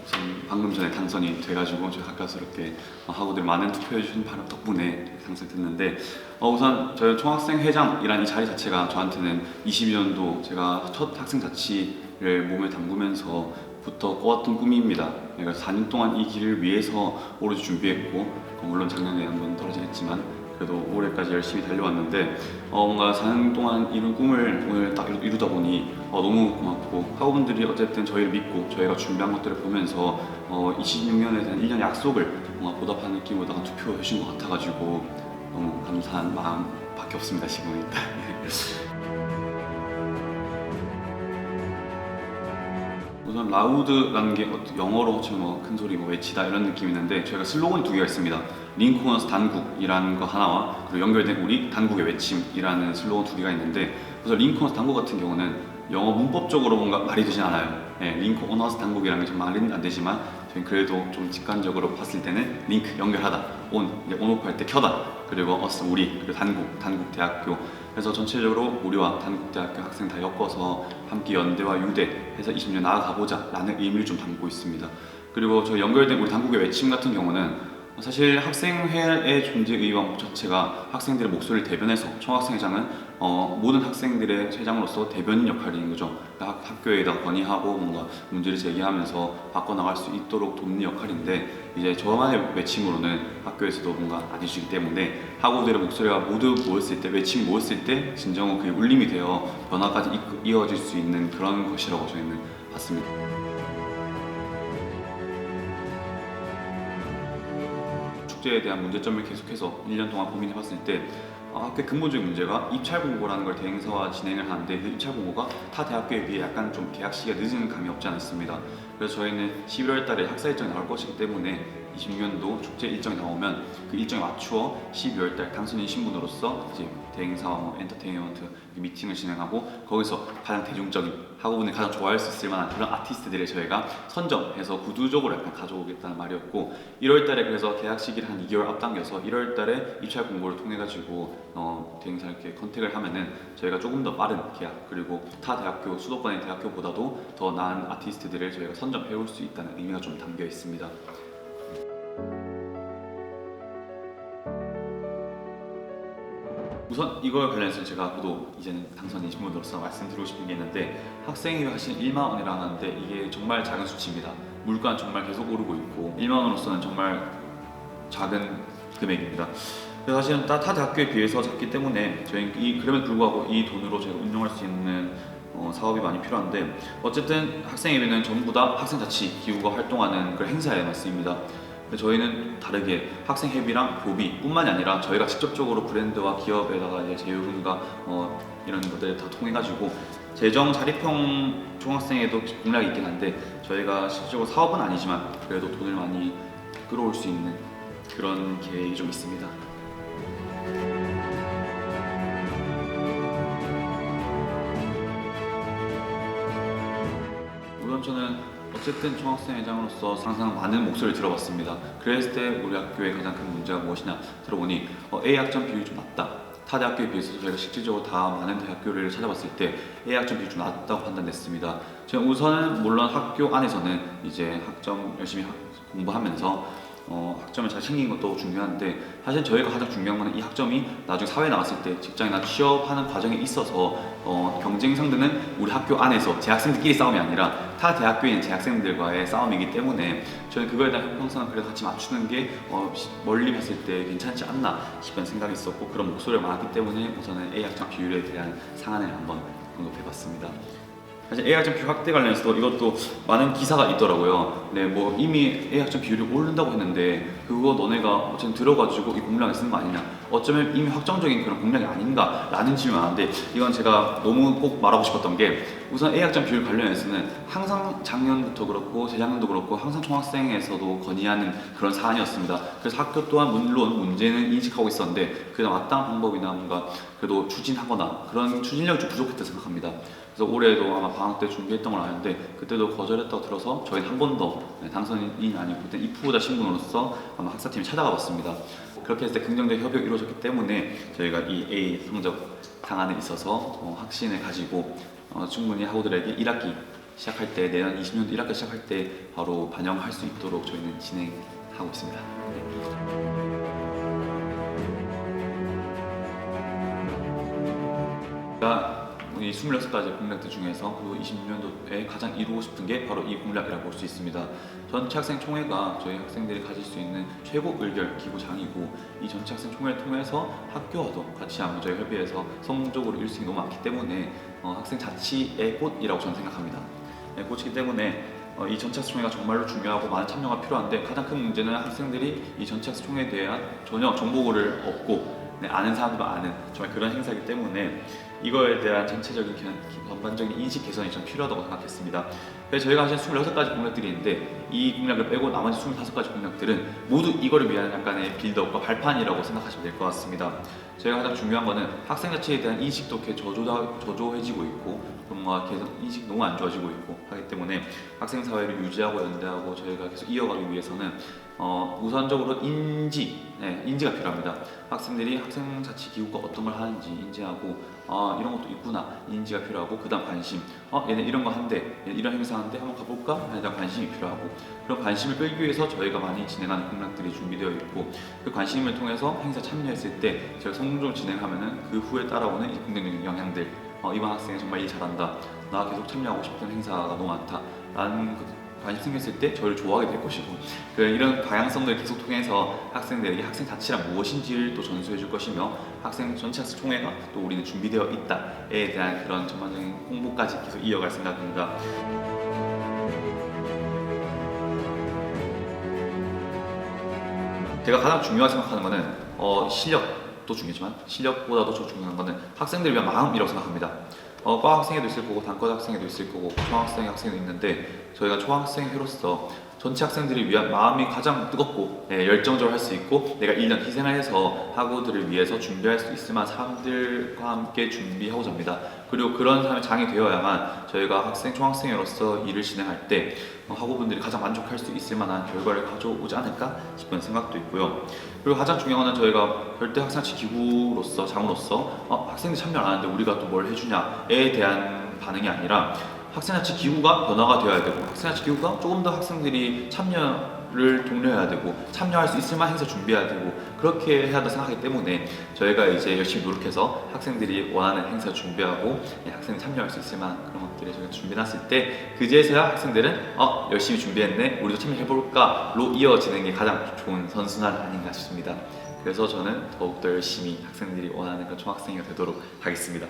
우선 방금 전에 당선이 돼가지고 저희 가까스럽게 학우들이 많은 투표해주신 바람 덕분에 당선됐는데 우선 저희 총학생 회장이라는 이 자리 자체가 저한테는 22년도 제가 첫 학생 자치를 몸에 담그면서부터 꿔왔던 꿈입니다. 그래서 4년 동안 이 길을 위해서 오로지 준비했고 물론 작년에 한번 떨어지긴 했지만 그래도 올해까지 열심히 달려왔는데 뭔가 4년 동안 이룬 꿈을 오늘 딱 이루다 보니 너무 고맙고 학우분들이 어쨌든 저희를 믿고 저희가 준비한 것들을 보면서 26년에 대한 1년 약속을 뭔가 보답하는 느낌으로다가 투표해 주신 것 같아가지고 너무 감사한 마음밖에 없습니다 지금 일단. 우선 라우드라는 게 영어로 치면 큰 소리 외치다 이런 느낌이 있는데 저희가 슬로건이 두 개가 있습니다. 링코너스 단국이라는 거 하나와 그리고 연결된 우리 단국의 외침이라는 슬로건 두 개가 있는데 그래서 링코너스 단국 같은 경우는 영어 문법적으로 뭔가 말이 되진 않아요. 링코너스 단국이라는 게 좀 말은 안 되지만 저희는 그래도 좀 직관적으로 봤을 때는 링크 연결하다, 온오프 할 때 켜다, 그리고 어스 우리, 그리고 단국 대학교. 그래서 전체적으로 우리와 단국대학교 학생 다 엮어서 함께 연대와 유대 해서 20년 나아가보자 라는 의미를 좀 담고 있습니다. 그리고 저 연결된 우리 단국의 외침 같은 경우는 사실 학생회의 존재 의의와 자체가 학생들의 목소리를 대변해서 총학생회장은 모든 학생들의 회장으로서 대변인 역할인 거죠. 학교에다 건의하고 뭔가 문제를 제기하면서 바꿔나갈 수 있도록 돕는 역할인데 이제 저만의 외침으로는 학교에서도 뭔가 안 해주기 때문에 학우들의 목소리가 모두 모였을 때, 외침이 모였을 때 진정한 그게 울림이 되어 변화까지 이어질 수 있는 그런 것이라고 저희는 봤습니다. 축제에 대한 문제점을 계속해서 1년 동안 고민해봤을 때 학교의 근본적인 문제가 입찰 공고라는 걸 대행사와 진행을 하는데 그 입찰 공고가 타 대학교에 비해 약간 좀 계약 시기가 늦은 감이 없지 않아 있습니다. 그래서 저희는 11월 달에 학사 일정이 나올 것이기 때문에 26년도 축제 일정이 나오면 그 일정에 맞추어 12월 달 당선인 신분으로서 이제 대행사와 엔터테인먼트 미팅을 진행하고 거기서 가장 대중적인 학우분이 가장 좋아할 수 있을 만한 그런 아티스트들을 저희가 선정해서 구두적으로 약간 가져오겠다는 말이었고 1월 달에 그래서 계약 시기를 한 2개월 앞당겨서 1월 달에 입찰 공고를 통해 가지고 대행사 이렇게 컨택을 하면은 저희가 조금 더 빠른 계약 그리고 타 대학교 수도권의 대학교보다도 더 나은 아티스트들을 저희가 선정해 올 수 있다는 의미가 좀 담겨 있습니다. 우선 이걸 관련해서 제가 또 이제는 당선인 신분으로서 말씀드리고 싶은 게 있는데 학생회가 하신 1만 원이라고 하는데 이게 정말 작은 수치입니다. 물가는 정말 계속 오르고 있고 1만 원으로서는 정말 작은 금액입니다. 그래서 사실은 타 대학교에 비해서 작기 때문에 저희는 그럼에도 불구하고 이 돈으로 저희가 운영할 수 있는 사업이 많이 필요한데 어쨌든 학생회는 전부 다 학생자치 기구가 활동하는 그런 행사에만 쓰입니다. 저희는 다르게 학생회비랑 교비 뿐만이 아니라 저희가 직접적으로 브랜드와 기업에다가 이제 제휴금과 이런 것들을 다 통해가지고 재정 자립형 총학생회도 공략이 있긴 한데 저희가 실질적으로 사업은 아니지만 그래도 돈을 많이 끌어올 수 있는 그런 계획이 좀 있습니다. 물론 저는 어쨌든 총학생회장으로서 항상 많은 목소리를 들어봤습니다. 그랬을 때 우리 학교의 가장 큰 문제가 무엇이냐 들어보니 A 학점 비율이 좀 낮다. 타 대학교에 비해서 저희가 실질적으로 다 많은 대학교를 찾아봤을 때 A 학점 비율이 좀 낮다고 판단됐습니다. 저는 우선은 물론 학교 안에서는 이제 학점 열심히 공부하면서 학점을 잘 챙긴 것도 중요한데 사실 저희가 가장 중요한 거는 이 학점이 나중에 사회에 나갔을 때 직장이나 취업하는 과정에 있어서 경쟁 상대는 우리 학교 안에서 재학생들끼리 싸움이 아니라 타 대학교에 있는 재학생들과의 싸움이기 때문에 저는 그거에 대한 형평성을 그래도 같이 맞추는 게 멀리 봤을 때 괜찮지 않나 싶은 생각이 있었고 그런 목소리가 많았기 때문에 우선은 A 학점 비율에 대한 상한을 한번 언급해봤습니다. 사실 A 학점 비율 확대 관련해서도 이것도 많은 기사가 있더라고요. 네, 뭐 이미 A 학점 비율이 오른다고 했는데 그거 너네가 어쨌든 들어가지고 이 공략에 쓰는 거 아니냐? 어쩌면 이미 확정적인 그런 공략이 아닌가라는 질문이 많은데 이건 제가 너무 꼭 말하고 싶었던 게 우선 A 학점 비율 관련해서는 항상 작년부터 그렇고 재작년도 그렇고 항상 총학생에서도 건의하는 그런 사안이었습니다. 그래서 학교 또한 물론 문제는 인식하고 있었는데 그에 마땅한 방법이나 뭔가 그래도 추진하거나 그런 추진력이 좀 부족했다고 생각합니다. 그래서 올해도 아마 방학 때 준비했던 걸 아는데 그때도 거절했다고 들어서 저희는 한 번 더 당선인이 아니고 그때 입후보자 신분으로서 아마 학사팀에 찾아가 봤습니다. 그렇게 했을 때 긍정적 협의가 이루어졌기 때문에 저희가 이 A 성적 상한에 있어서 확신을 가지고 충분히 학우들에게 1학기 시작할 때 내년 20년도 1학기 시작할 때 바로 반영할 수 있도록 저희는 진행하고 있습니다. 이 26가지 공략들 중에서 그 26년도에 가장 이루고 싶은 게 바로 이 공략이라고 볼 수 있습니다. 전체학생 총회가 저희 학생들이 가질 수 있는 최고 의결 기구장이고, 이 전체학생 총회를 통해서 학교와도 같이 안보자에 협의해서 성공적으로 이룰 수 있는 게 너무 많기 때문에 학생 자치의 꽃이라고 저는 생각합니다. 꽃이기 때문에 이 전체학생 총회가 정말로 중요하고 많은 참여가 필요한데, 가장 큰 문제는 학생들이 이 전체학생 총회에 대한 전혀 정보를 얻고 아는 사람들도 아는 정말 그런 행사이기 때문에 이거에 대한 전체적인 전반적인 인식 개선이 좀 필요하다고 생각했습니다. 그래서 저희가 하신 26가지 공략들이 있는데, 이 공략을 빼고 나머지 25가지 공략들은 모두 이거를 위한 약간의 빌드업과 발판이라고 생각하시면 될 것 같습니다. 저희가 가장 중요한 거는 학생 자체에 대한 인식도 이렇게 저조해지고 있고, 뭔가 계속 인식이 너무 안 좋아지고 있고 하기 때문에 학생 사회를 유지하고 연대하고 저희가 계속 이어가기 위해서는 우선적으로 인지가 필요합니다. 학생들이 학생 자치 기구가 어떤 걸 하는지 인지하고 이런 것도 있구나 인지가 필요하고, 그 다음 관심, 얘네 이런 거 한대, 얘네 이런 행사 하는데 한번 가볼까? 하는 관심이 필요하고, 그런 관심을 끌기 위해서 저희가 많이 진행하는 공략들이 준비되어 있고, 그 관심을 통해서 행사 참여했을 때 저희가 성공적으로 진행하면은 그 후에 따라오는 이 긍정적인 영향들, 이번 학생이 정말 일 잘한다, 나 계속 참여하고 싶은 행사가 너무 많다 라는 관심 생겼을 때 저를 좋아하게 될 것이고, 이런 방향성들을 계속 통해서 학생들에게 학생 자치란 무엇인지를 또 전수해 줄 것이며, 학생 전체 학생 총회가 또 우리는 준비되어 있다에 대한 그런 전반적인 홍보까지 계속 이어갈 생각입니다. 제가 가장 중요하게 생각하는 거는 실력도 중요하지만 실력보다도 더 중요한 거는 학생들을 위한 마음이라고 생각합니다. 과 학생회도 있을 거고 단과 학생회도 있을 거고 중학생 학생회도 있는데, 저희가 초학생회로서 전체 학생들을 위한 마음이 가장 뜨겁고 열정적으로 할 수 있고, 내가 1년 희생을 해서 학우들을 위해서 준비할 수 있을 만한 사람들과 함께 준비하고자 합니다. 그리고 그런 사람이 장이 되어야만 저희가 총학생회로서 일을 진행할 때 학우분들이 가장 만족할 수 있을 만한 결과를 가져오지 않을까 싶은 생각도 있고요. 그리고 가장 중요한 건 저희가 별도 학생자치 기구로서 장으로서 학생들이 참여 안 하는데 우리가 또 뭘 해주냐에 대한 반응이 아니라, 학생자치 기구가 변화가 되어야 되고, 학생자치 기구가 조금 더 학생들이 참여를 독려해야 되고, 참여할 수 있을 만한 행사 준비해야 되고, 그렇게 해야 한다고 생각하기 때문에 저희가 이제 열심히 노력해서 학생들이 원하는 행사 준비하고 학생이 참여할 수 있을 만한 그런 것들을 저희가 준비해놨을 때, 그제서야 학생들은 열심히 준비했네, 우리도 참여해볼까로 이어지는 게 가장 좋은 선순환 아닌가 싶습니다. 그래서 저는 더욱더 열심히 학생들이 원하는 그런 총학생회가 되도록 하겠습니다.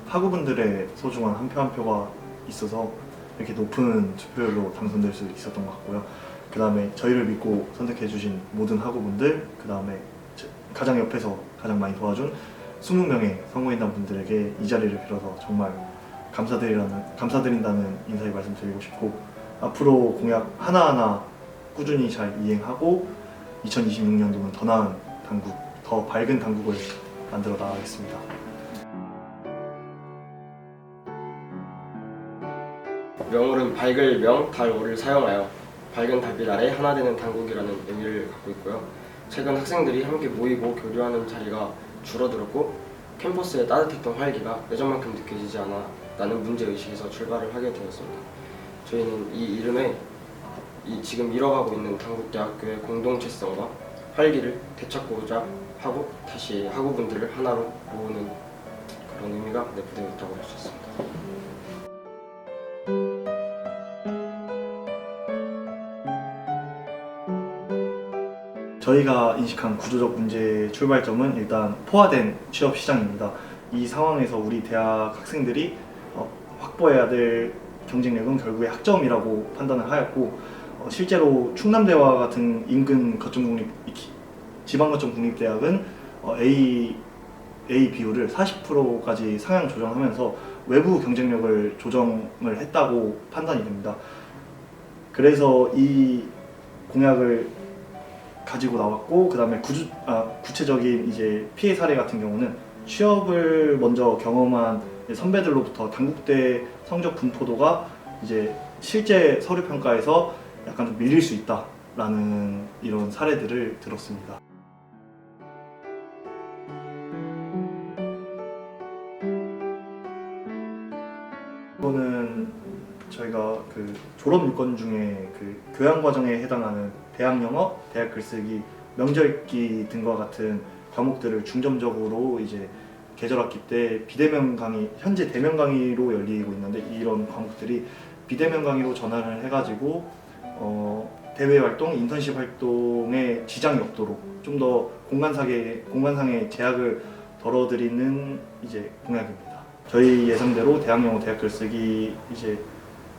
학우분들의 소중한 한 표 한 표가 있어서 이렇게 높은 투표율로 당선될 수 있었던 것 같고요. 그 다음에 저희를 믿고 선택해주신 모든 학우분들, 그 다음에 가장 옆에서 가장 많이 도와준 20명의 성모인단 분들에게 이 자리를 빌어서 정말 감사드린다는 인사의 말씀 드리고 싶고, 앞으로 공약 하나하나 꾸준히 잘 이행하고 2026년도는 더 나은 당국, 더 밝은 당국을 만들어 나가겠습니다. 명월은 밝을 명, 달, 월을 사용하여 밝은 달빛 아래 하나 되는 당국이라는 의미를 갖고 있고요. 최근 학생들이 함께 모이고 교류하는 자리가 줄어들었고, 캠퍼스의 따뜻했던 활기가 예전만큼 느껴지지 않아 라는 문제의식에서 출발을 하게 되었습니다. 저희는 이 이름에 지금 잃어가고 있는 당국대학교의 공동체성과 활기를 되찾고자 하고, 다시 학우분들을 하나로 모으는 그런 의미가 내포되어 있다고 할 수 있습니다. 저희가 인식한 구조적 문제의 출발점은 일단 포화된 취업 시장입니다. 이 상황에서 우리 대학 학생들이 확보해야 될 경쟁력은 결국에 학점이라고 판단을 하였고, 실제로 충남대와 같은 인근 지방거점 국립대학은 A 비율을 40%까지 상향 조정하면서 외부 경쟁력을 조정을 했다고 판단이 됩니다. 그래서 이 공약을 가지고 나왔고, 그 다음에 구체적인 이제 피해 사례 같은 경우는 취업을 먼저 경험한 선배들로부터 당국대 성적 분포도가 이제 실제 서류 평가에서 약간 좀 밀릴 수 있다라는 이런 사례들을 들었습니다. 졸업 요건 중에 그 교양 과정에 해당하는 대학 영어, 대학 글쓰기, 명절 읽기 등과 같은 과목들을 중점적으로 이제 계절학기 때 비대면 강의, 현재 대면 강의로 열리고 있는데 이런 과목들이 비대면 강의로 전환을 해가지고 대외 활동, 인턴십 활동에 지장이 없도록 좀 더 공간상의 제약을 덜어드리는 이제 공약입니다. 저희 예상대로 대학 영어, 대학 글쓰기, 이제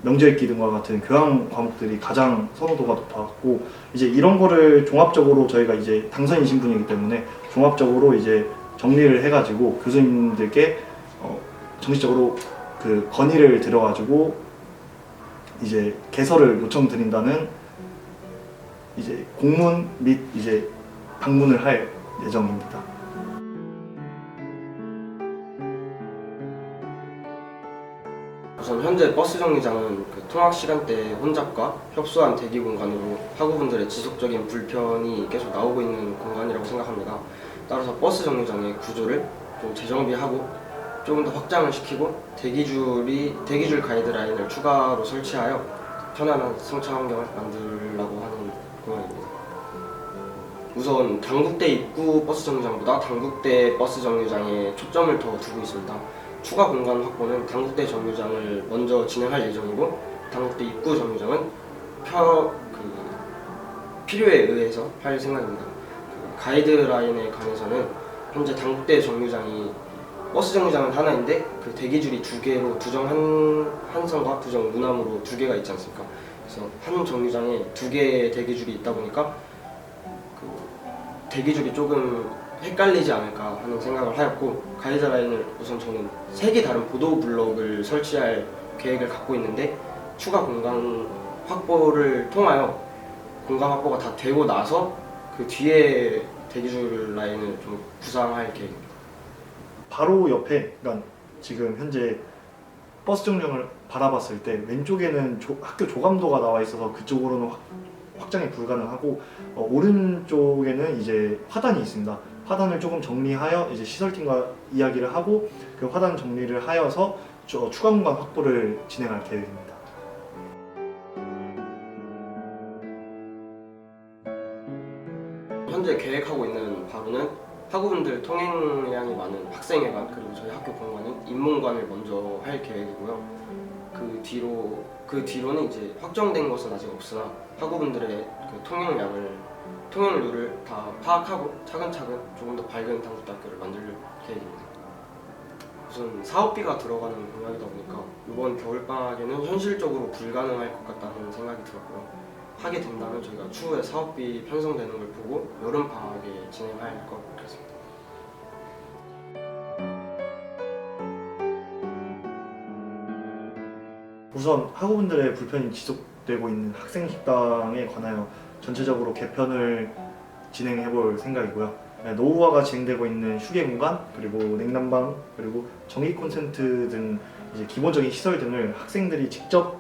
명절 읽기 등과 같은 교양 과목들이 가장 선호도가 높았고 이제 이런 거를 종합적으로 저희가 이제 당선인 신분이기 때문에 종합적으로 이제 정리를 해가지고 교수님들께 정식적으로 그 건의를 드려가지고 이제 개설을 요청드린다는 이제 공문 및 이제 방문을 할 예정입니다. 우선 현재 버스 정류장은 그 통학 시간대에 혼잡과 협소한 대기 공간으로 학우분들의 지속적인 불편이 계속 나오고 있는 공간이라고 생각합니다. 따라서 버스 정류장의 구조를 좀 재정비하고 조금 더 확장을 시키고 대기줄 가이드라인을 추가로 설치하여 편안한 승차 환경을 만들려고 하는 공간입니다. 우선 당국대 입구 버스 정류장보다 당국대 버스 정류장에 초점을 더 두고 있습니다. 추가 공간 확보는 당국대 정류장을 먼저 진행할 예정이고 당국대 입구 정류장은 필요에 의해서 할 생각입니다. 가이드라인에 관해서는 현재 당국대 정류장이 버스 정류장은 하나인데 그 대기줄이 두 개로 두정 한선과 두정 무남으로 두 개가 있지 않습니까? 그래서 한 정류장에 두 개의 대기줄이 있다 보니까 그 대기줄이 조금 헷갈리지 않을까 하는 생각을 하였고 가이드라인을 우선 저는 3개 다른 보도 블럭을 설치할 계획을 갖고 있는데 추가 공간 확보를 통하여 공간 확보가 다 되고 나서 그 뒤에 대기줄 라인을 좀 구상할 계획입니다. 바로 옆에, 그러니까 지금 현재 버스 정류장을 바라봤을 때 왼쪽에는 학교 조감도가 나와 있어서 그쪽으로는 확장이 불가능하고 오른쪽에는 이제 화단이 있습니다. 화단을 조금 정리하여 이제 시설팀과 이야기를 하고 그 화단 정리를 하여서 추가 공간 확보를 진행할 계획입니다. 현재 계획하고 있는 바로는 학우분들 통행량이 많은 학생회관 그리고 저희 학교 본관은 인문관을 먼저 할 계획이고요. 그 뒤로는 이제 확정된 것은 아직 없으나 학우분들의 그 통행률을 다 파악하고 차근차근 조금 더 밝은 당국대학교를 만들 계획입니다. 우선 사업비가 들어가는 공약이다 보니까 이번 겨울방학에는 현실적으로 불가능할 것 같다는 생각이 들었고요. 하게 된다면 저희가 추후에 사업비 편성되는 걸 보고 여름방학에 진행할 것 같습니다. 우선 학우분들의 불편이 지속되고 있는 학생 식당에 관하여 전체적으로 개편을 진행해 볼 생각이고요. 노후화가 진행되고 있는 휴게 공간, 그리고 냉난방, 그리고 전기 콘센트 등 이제 기본적인 시설 등을 학생들이 직접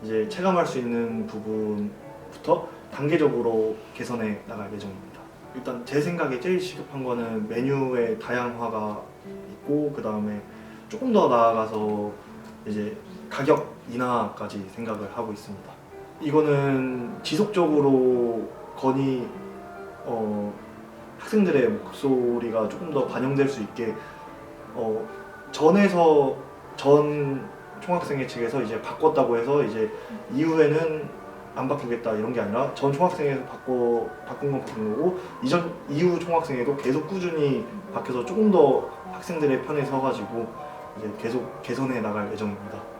이제 체감할 수 있는 부분부터 단계적으로 개선해 나갈 예정입니다. 일단 제 생각에 제일 시급한 거는 메뉴의 다양화가 있고 그 다음에 조금 더 나아가서 이제 가격 인하까지 생각을 하고 있습니다. 이거는 지속적으로 학생들의 목소리가 조금 더 반영될 수 있게 전 총학생회 측에서 이제 바꿨다고 해서 이제 이후에는 안 바꾸겠다 이런 게 아니라 전 총학생회에서 바꾼 건 바꾼 거고 이후 총학생회도 계속 꾸준히 바뀌어서 조금 더 학생들의 편에 서가지고 이제 계속 개선해 나갈 예정입니다.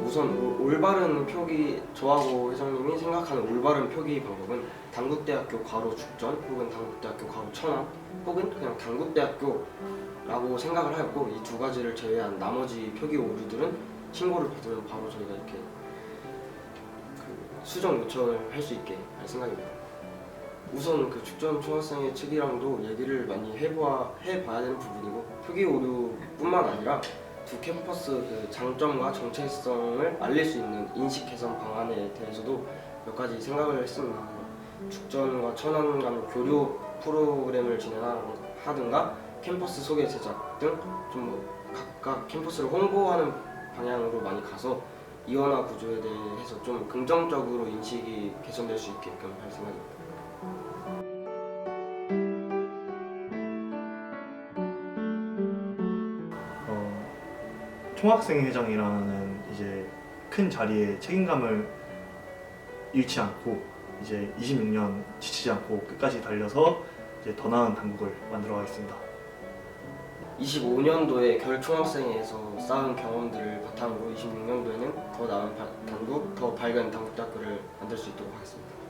우선 올바른 표기, 저하고 회장님이 생각하는 올바른 표기 방법은 당국대학교 괄호 죽전 혹은 당국대학교 괄호 천안 혹은 그냥 당국대학교라고 생각을 하였고 이 두 가지를 제외한 나머지 표기 오류들은 신고를 받으면 바로 저희가 이렇게 수정 요청을 할 수 있게 할 생각입니다. 우선 그 죽전 총학생회 측이랑도 얘기를 많이 해봐야 되는 부분이고 표기 오류뿐만 아니라 두 캠퍼스 그 장점과 정체성을 알릴 수 있는 인식 개선 방안에 대해서도 몇 가지 생각을 했습니다. 죽전과 천안 간 교류 프로그램을 진행하든가 캠퍼스 소개 제작 등 좀 각각 캠퍼스를 홍보하는 방향으로 많이 가서 이원화 구조에 대해서 좀 긍정적으로 인식이 개선될 수 있게끔 할 생각입니다. 총학생회장이라는 이제 큰 자리에 책임감을 잃지 않고 이제 26년 지치지 않고 끝까지 달려서 이제 더 나은 당국을 만들어 가겠습니다. 25년도에 겨울 총학생회에서 쌓은 경험들을 바탕으로 26년도에는 더 나은 당국, 더 밝은 당국대학교를 만들 수 있도록 하겠습니다.